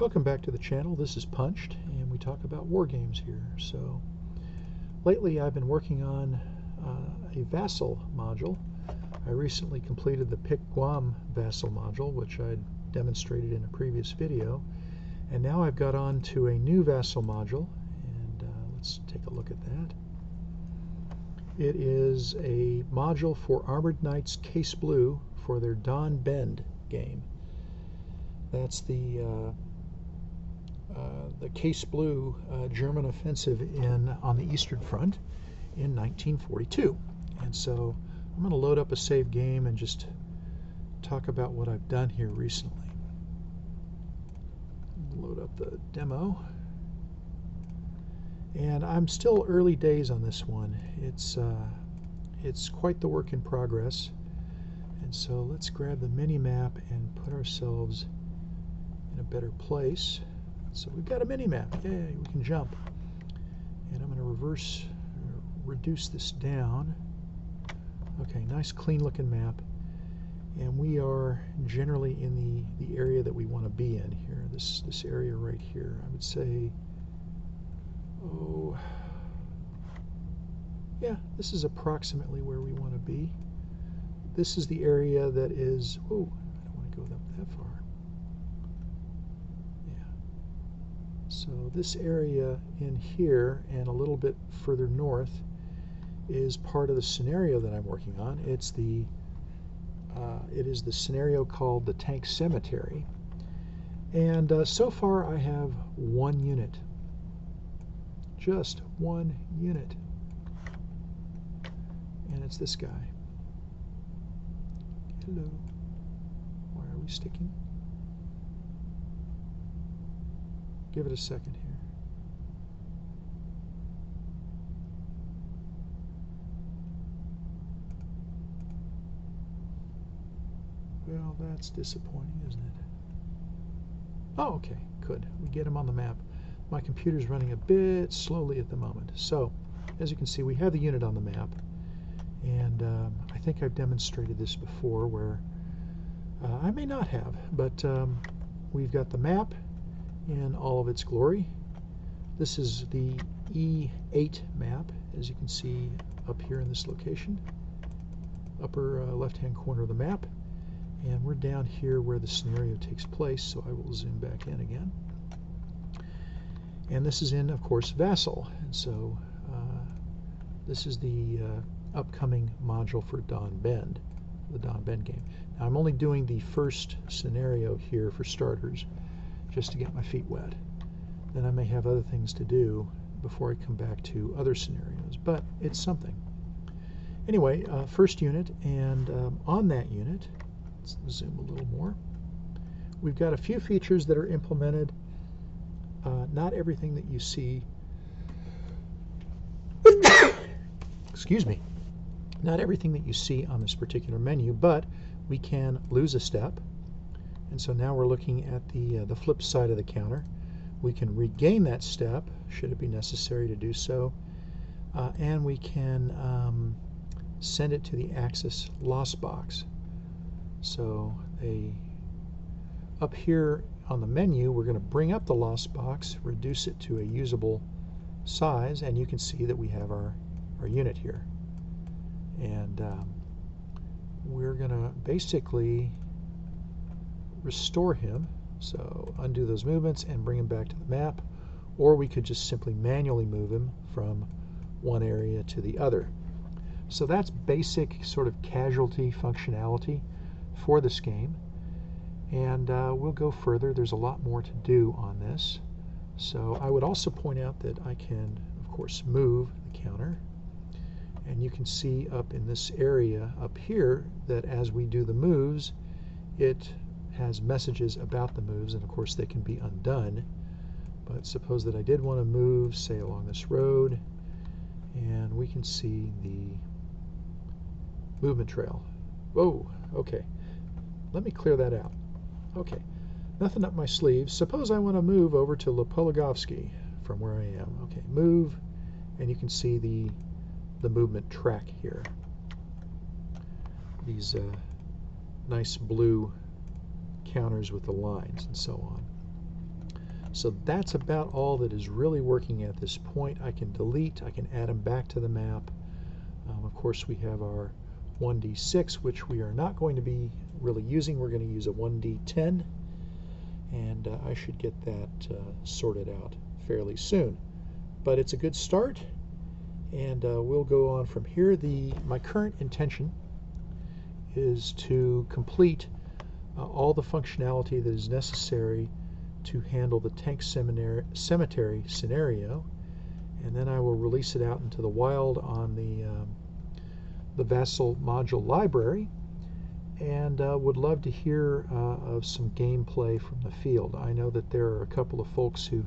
Welcome back to the channel. This is Punched, and we talk about war games here. So lately I've been working on a Vassal module. I recently completed the Pick Guam Vassal module, which I demonstrated in a previous video, and now I've got on to a new Vassal module, and let's take a look at that. It is a module for Armored Knights Case Blue for their Don Bend game. That's the Case Blue German offensive on the Eastern Front in 1942. And so I'm going to load up a save game and just talk about what I've done here recently. Load up the demo. And I'm still early days on this one. It's quite the work in progress. And so let's grab the mini-map and put ourselves in a better place. So we've got a mini-map. Yay, we can jump. And I'm going to reduce this down. Okay, nice clean looking map. And we are generally in the area that we want to be in here. This area right here. I would say, oh, yeah, this is approximately where we want to be. This is the area that is, oh, I don't want to go up that far. So this area in here and a little bit further north is part of the scenario that I'm working on. It is the scenario called the Tank Cemetery. And so far I have one unit. Just one unit. And it's this guy. Hello. Why are we sticking? Give it a second here. Well, that's disappointing, isn't it? Oh, okay, good. We get him on the map. My computer's running a bit slowly at the moment. So, as you can see, we have the unit on the map. And I think I've demonstrated this before where I may not have, but we've got the map in all of its glory. This is the E8 map, as you can see up here in this location, upper left-hand corner of the map, and we're down here where the scenario takes place, so I will zoom back in again. And this is in, of course, Vassal, and so this is the upcoming module for Don Bend, the Don Bend game. Now I'm only doing the first scenario here for starters, just to get my feet wet. Then I may have other things to do before I come back to other scenarios, but it's something. Anyway, first unit, and on that unit, let's zoom a little more, we've got a few features that are implemented. Not everything that you see, excuse me, not everything that you see on this particular menu, but we can lose a step. And so now we're looking at the flip side of the counter. We can regain that step, should it be necessary to do so, and we can send it to the Axis loss box. So up here on the menu, we're going to bring up the loss box, reduce it to a usable size, and you can see that we have our unit here. And we're going to basically restore him, so undo those movements and bring him back to the map, or we could just simply manually move him from one area to the other. So that's basic sort of casualty functionality for this game, and we'll go further. There's a lot more to do on this. So I would also point out that I can, of course, move the counter, and you can see up in this area up here that as we do the moves, it has messages about the moves, and of course they can be undone. But suppose that I did want to move, say, along this road, and we can see the movement trail. Whoa, okay. Let me clear that out. Okay, nothing up my sleeve. Suppose I want to move over to Lepoligovsky from where I am. Okay, move, and you can see the movement track here. These nice blue counters with the lines and so on. So that's about all that is really working at this point. I can delete, I can add them back to the map. Of course, we have our 1d6, which we are not going to be really using. We're going to use a 1d10, and I should get that sorted out fairly soon. But it's a good start, and we'll go on from here. My current intention is to complete all the functionality that is necessary to handle the tank cemetery scenario, and then I will release it out into the wild on the Vassal Module Library, and would love to hear of some gameplay from the field. I know that there are a couple of folks who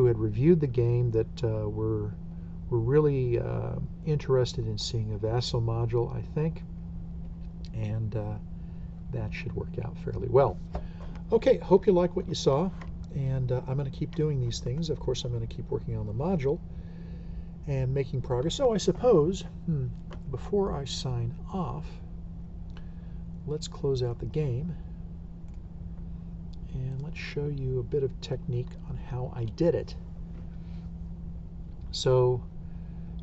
had reviewed the game that were really interested in seeing a Vassal module, I think, and that should work out fairly well. Okay, hope you like what you saw, and I'm going to keep doing these things. Of course, I'm going to keep working on the module and making progress. So I suppose, before I sign off, let's close out the game, and let's show you a bit of technique on how I did it. So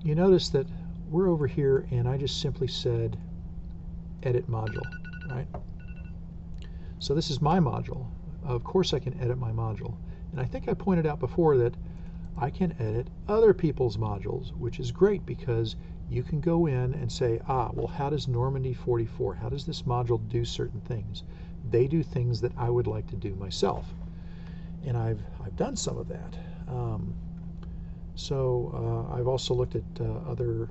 you notice that we're over here, and I just simply said edit module, right? So this is my module. Of course I can edit my module. And I think I pointed out before that I can edit other people's modules, which is great because you can go in and say, well, how does Normandy 44, how does this module do certain things? They do things that I would like to do myself. And I've done some of that. I've also looked at the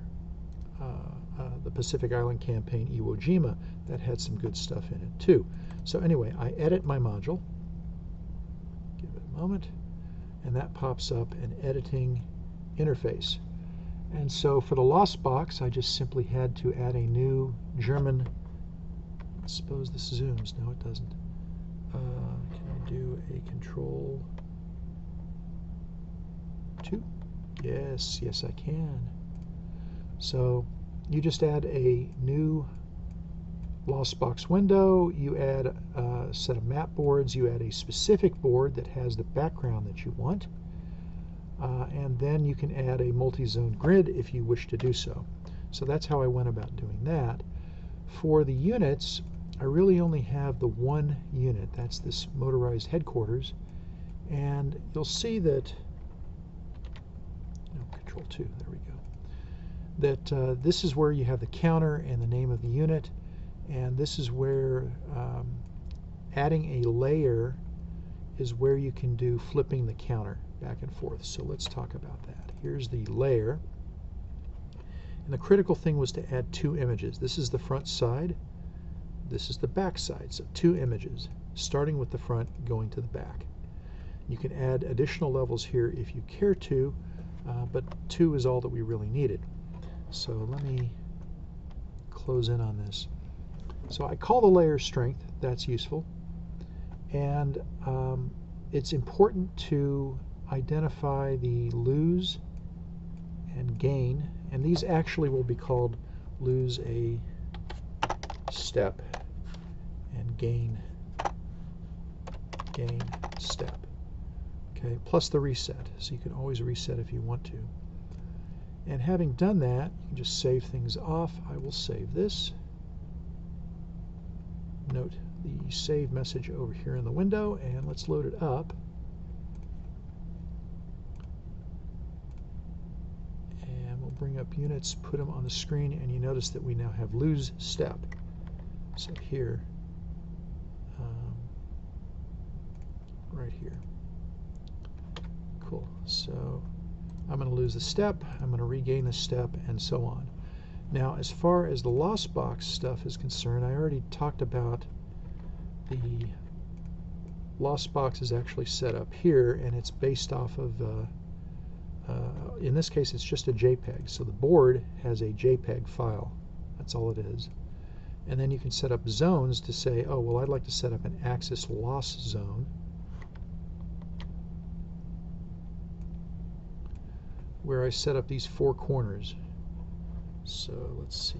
Pacific Island campaign Iwo Jima that had some good stuff in it too. So anyway, I edit my module, give it a moment, and that pops up an editing interface. And so for the Lost Box, I just simply had to add a new German, I suppose this zooms, no it doesn't. Can I do a Control 2? Yes, yes I can. So you just add a new Lost Box window, you add a set of map boards, you add a specific board that has the background that you want, and then you can add a multi-zone grid if you wish to do so. So that's how I went about doing that. For the units, I really only have the one unit, that's this motorized headquarters, and you'll see that, no, Control 2, there we go, that this is where you have the counter and the name of the unit, and this is where adding a layer is where you can do flipping the counter back and forth. So let's talk about that. Here's the layer, and the critical thing was to add two images. This is the front side, this is the back side, so two images, starting with the front, going to the back. You can add additional levels here if you care to, but two is all that we really needed. So let me close in on this. So I call the layer strength, that's useful, and it's important to identify the lose and gain, and these actually will be called lose a step and gain step. Okay, plus the reset, so you can always reset if you want to. And having done that, you can just save things off. I will save this. Note the save message over here in the window, and let's load it up. And we'll bring up units, put them on the screen, and you notice that we now have lose step. So here, right here. Cool. So I'm going to lose the step, I'm going to regain the step, and so on. Now, as far as the Lost Box stuff is concerned, I already talked about the Lost Box is actually set up here, and it's based off of, in this case, it's just a JPEG. So the board has a JPEG file. That's all it is. And then you can set up zones to say, oh, well, I'd like to set up an axis loss zone, where I set up these four corners. So let's see,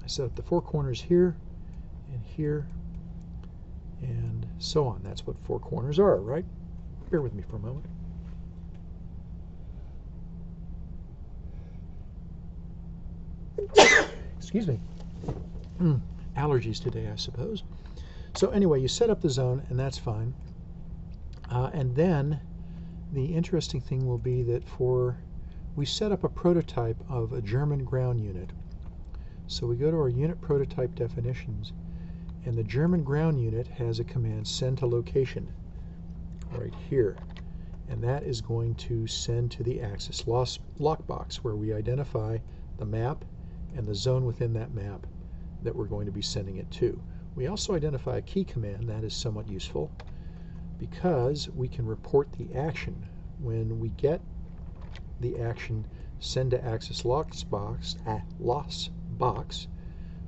I set up the four corners here and here, and so on. That's what four corners are, right? Bear with me for a moment. Excuse me. Allergies today, I suppose. So anyway, you set up the zone, and that's fine. And then the interesting thing will be that we set up a prototype of a German ground unit. So we go to our unit prototype definitions, and the German ground unit has a command, send to location, right here. And that is going to send to the Axis lockbox, where we identify the map and the zone within that map that we're going to be sending it to. We also identify a key command that is somewhat useful, because we can report the action. When we get the action send to Axis loss box,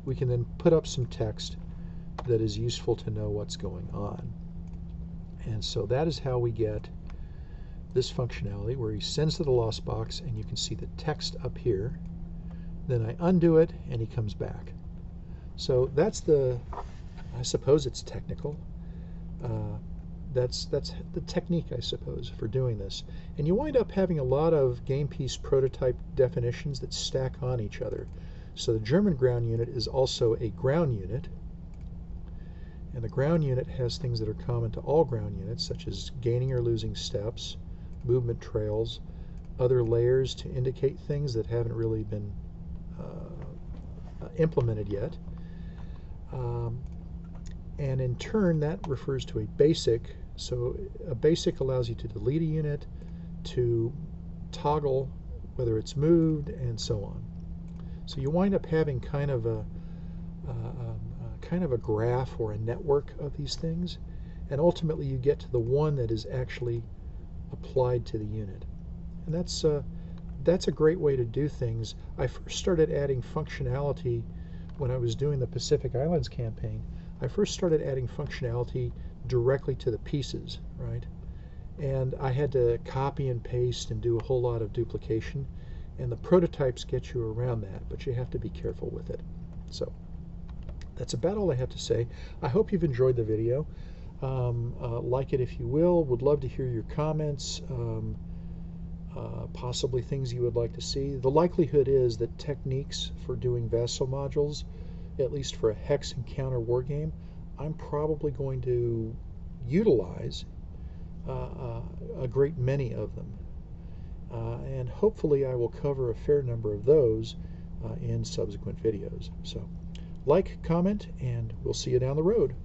we can then put up some text that is useful to know what's going on. And so that is how we get this functionality, where he sends to the loss box, and you can see the text up here. Then I undo it, and he comes back. So that's I suppose it's technical. That's the technique, I suppose, for doing this. And you wind up having a lot of game piece prototype definitions that stack on each other. So the German ground unit is also a ground unit, and the ground unit has things that are common to all ground units, such as gaining or losing steps, movement trails, other layers to indicate things that haven't really been implemented yet. And in turn, that refers to a basic. So a basic allows you to delete a unit, to toggle whether it's moved, and so on. So you wind up having kind of a graph or a network of these things, and ultimately you get to the one that is actually applied to the unit. And that's a great way to do things. I first started adding functionality when I was doing the Pacific Islands campaign. I first started adding functionality directly to the pieces, right? And I had to copy and paste and do a whole lot of duplication, and the prototypes get you around that, but you have to be careful with it. So that's about all I have to say. I hope you've enjoyed the video. Like it if you will. Would love to hear your comments, possibly things you would like to see. The likelihood is that techniques for doing Vassal modules, at least for a hex and counter war game, I'm probably going to utilize a great many of them. And hopefully I will cover a fair number of those in subsequent videos. So like, comment, and we'll see you down the road.